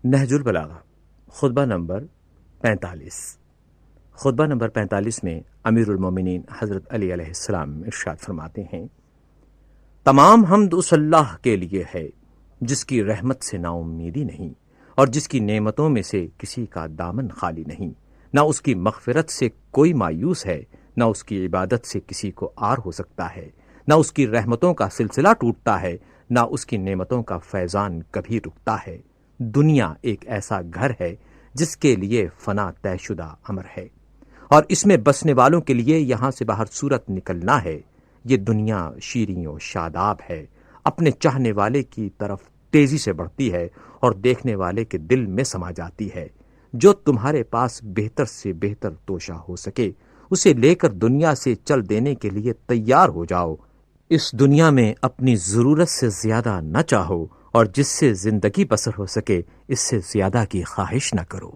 نہج البلاغہ خطبہ نمبر 45۔ خطبہ نمبر 45 میں امیر المومنین حضرت علی علیہ السلام ارشاد فرماتے ہیں، تمام حمد اس اللہ کے لیے ہے جس کی رحمت سے نا امیدی نہیں اور جس کی نعمتوں میں سے کسی کا دامن خالی نہیں، نہ اس کی مغفرت سے کوئی مایوس ہے، نہ اس کی عبادت سے کسی کو عار ہو سکتا ہے، نہ اس کی رحمتوں کا سلسلہ ٹوٹتا ہے، نہ اس کی نعمتوں کا فیضان کبھی رکتا ہے۔ دنیا ایک ایسا گھر ہے جس کے لیے فنا طے شدہ امر ہے، اور اس میں بسنے والوں کے لیے یہاں سے باہر صورت نکلنا ہے۔ یہ دنیا شیریں و شاداب ہے، اپنے چاہنے والے کی طرف تیزی سے بڑھتی ہے اور دیکھنے والے کے دل میں سما جاتی ہے۔ جو تمہارے پاس بہتر سے بہتر توشہ ہو سکے اسے لے کر دنیا سے چل دینے کے لیے تیار ہو جاؤ۔ اس دنیا میں اپنی ضرورت سے زیادہ نہ چاہو، اور جس سے زندگی بسر ہو سکے اس سے زیادہ کی خواہش نہ کرو۔